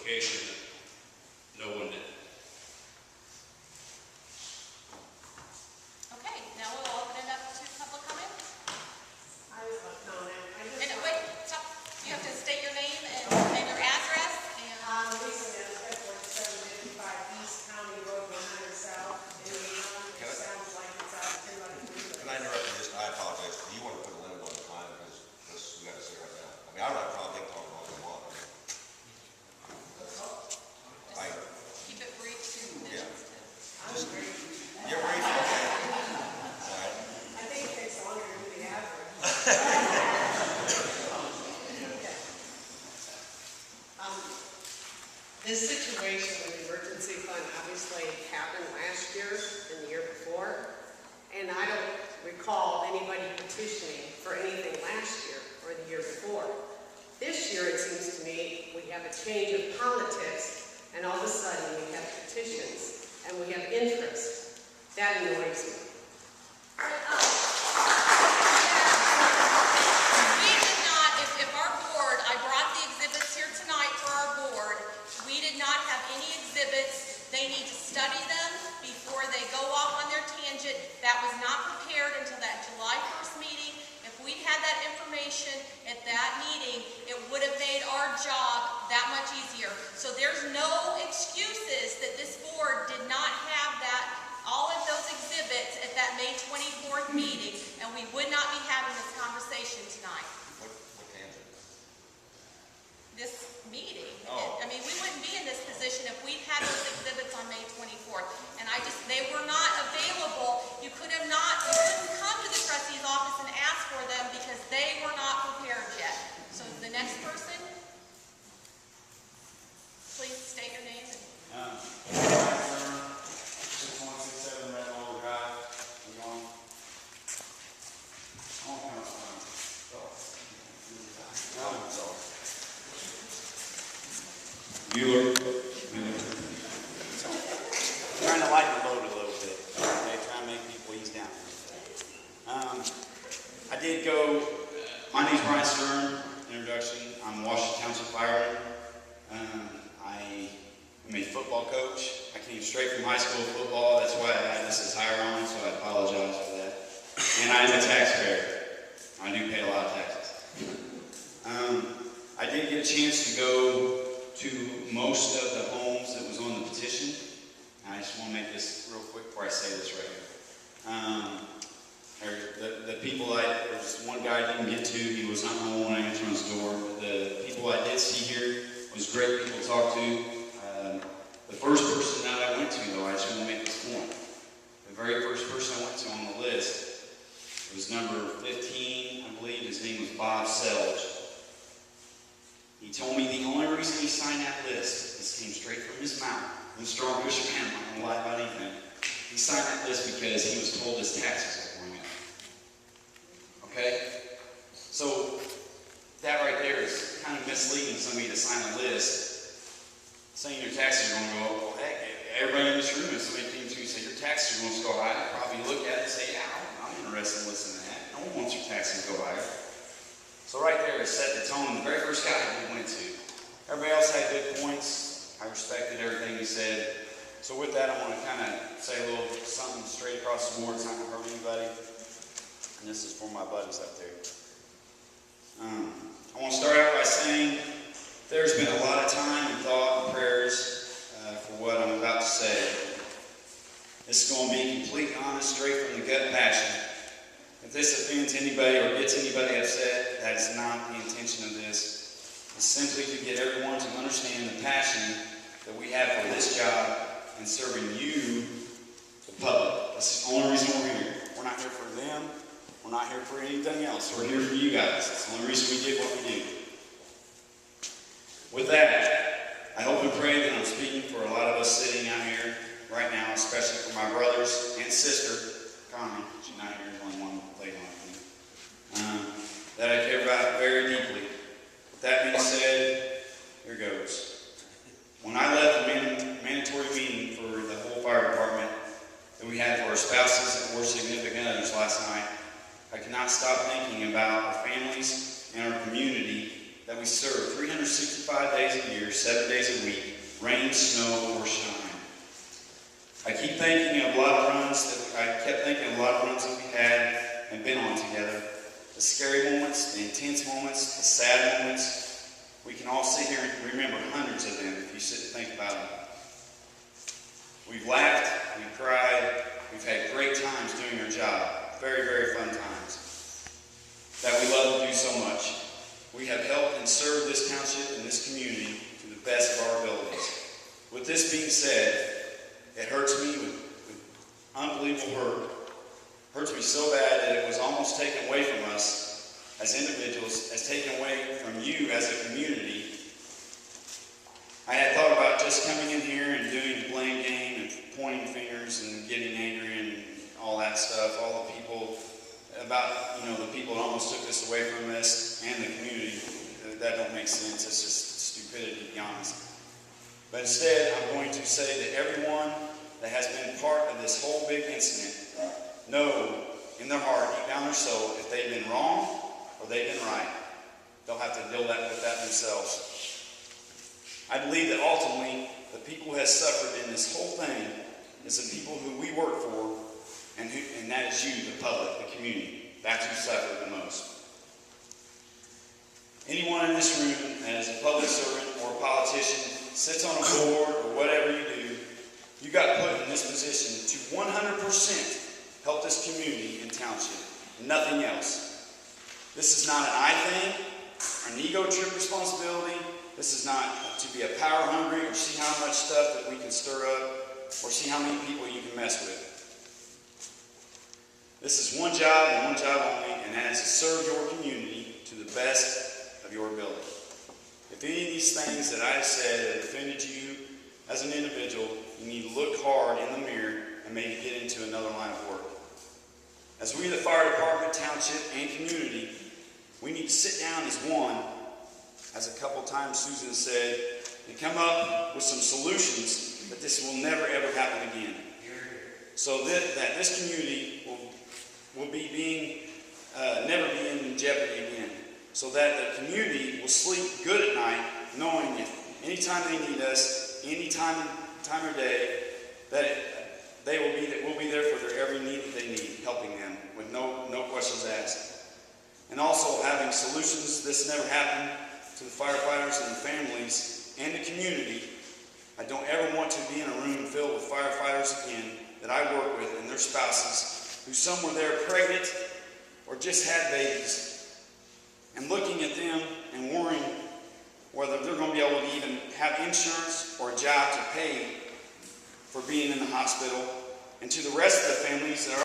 notification that no one did. Okay, now we'll open it up to public comment. I was going to comment. And wait, stop. You have to state your name and your address. And Lisa Nesbitt, 4755 East County Road 100 South, Indiana. It sounds like it's out of 200. Can I interrupt you? I apologize. Do you want to put a limit on the time? Because this we got to say right now. I mean, I don't have a problem talking all they want. keep it brief, 2 minutes. Yeah. You're brief? Okay. All right. I think it takes longer to do the average. This situation with the emergency fund obviously happened last year and the year before, and I don't recall anybody petitioning for anything last year or the year before. This year, it seems to me, we have a change of politics, and all of a sudden we have petitions and we have interest. That annoys me. We did not, if our board, I brought the exhibits here tonight for our board. We did not have any exhibits. They need to study them before they go off on their tangent. That was not prepared until that July 1st meeting. If we'd had that information at that meeting, it would have made our job that much easier. So there's no excuses that this board did not have all of those exhibits at that May 24th meeting, and we would not be having this conversation tonight. What tangent? This meeting. Oh. I mean, we wouldn't be in this position if we'd had those exhibits on May 24th. And they were not available. You couldn't come to the trustee's office and ask for them because they were not prepared yet. So the next person, please state your name. 6167 Red Knoll Drive. Mueller. Trying to lighten the load a little bit. Okay, trying to make people ease down. I did go. My name's Brian Stern. Introduction. I'm a Washington Township fireman. I am a football coach. I came straight from high school football. That's why I had this attire on, so I apologize for that. And I am a taxpayer. I do pay a lot of taxes. I did get a chance to go to most of the homes that was on the petition. And I just want to make this real quick before I say this right here. The people there was one guy I didn't get to. He was not home when I answered his door. The people I did see here was great people to talk to. The first person that I went to, though, I just want to make this point. The very first person I went to on the list was number 15, I believe. His name was Bob Selge. He told me the only reason he signed that list, this came straight from his mouth. I'm a strong Christian man, I'm not going to lie about anything. He signed that list because he was told his taxes were going up. Okay? So, that right there is kind of misleading somebody to sign a list saying your taxes are going to go up. Well, heck, everybody in this room, if somebody came to you and said your taxes are going to go high, I'd probably look at it and say, yeah, I'm interested in listening to that. No one wants your taxes to go higher. So right there, it set the tone. The very first guy we went to. Everybody else had good points. I respected everything he said. So with that, I want to kind of say a little something straight across the board. It's not going to hurt anybody. And this is for my buddies up there. I want to start out by saying there's been a lot of time and thought and prayers for what I'm about to say. This is going to be completely honest, straight from the gut passion. If this offends anybody or gets anybody upset, that is not the intention of this. It's simply to get everyone to understand the passion that we have for this job and serving you, the public. That's the only reason we're here. We're not here for them. We're not here for anything else. We're here for you guys. That's the only reason we did what we do. With that, I hope and pray that I'm speaking for a lot of us sitting out here right now, especially for my brothers and sister, Connie. She's not here, there's only one lady on me. That I care about very deeply. With that being said, here goes. When I left the mandatory meeting for the whole fire department that we had for our spouses or significant others last night, I cannot stop thinking about our families and our community that we serve 365 days a year, 7 days a week, rain, snow, or shine. I keep thinking of a lot of runs that we had and been on together. The scary moments, the intense moments, the sad moments. We can all sit here and remember hundreds of them if you sit and think about them. We've laughed, we've cried, we've had great times doing our job. Very, very fun times that we love to do so much. We have helped and served this township and this community to the best of our abilities. With this being said, it hurts me with unbelievable hurt. Hurts me so bad that it was almost taken away from us as individuals, as taken away from you as a community. I had thought about just coming in here and doing the blame game and pointing fingers and getting angry and all that stuff. All the people the people that almost took this away from us and the community. That don't make sense. It's just stupidity, to be honest. But instead, I'm going to say that everyone that has been part of this whole big incident know in their heart, deep down their soul, if they've been wrong or they've been right. They'll have to deal with that themselves. I believe that ultimately, the people who have suffered in this whole thing is the people who we work for, and that is you, the public, the community. That's who suffered the most. Anyone in this room that is a public servant or a politician, sits on a board or whatever you do, you got put in this position to 100% help this community and township. Nothing else. This is not an I thing, an ego trip responsibility. This is not to be a power hungry or see how much stuff that we can stir up or see how many people you can mess with. This is one job and one job only, and that is to serve your community to the best of your ability. If any of these things that I have said have offended you as an individual, you need to look hard in the mirror and maybe get into another line of work. As we, the fire department, township, and community, we need to sit down as one, as a couple times Susan said, and come up with some solutions that this will never ever happen again. So that this community will be never be in jeopardy again. So that the community will sleep good at night, knowing if anytime they need us, any time of day, that we'll be there for their every need that they need, helping them with no questions asked. And also having solutions. This never happened to the firefighters and the families and the community. I don't ever want to be in a room filled with firefighters again that I work with and their spouses, who some were there pregnant or just had babies, and looking at them and worrying whether they're going to be able to even have insurance or a job to pay for being in the hospital, and to the rest of the families that are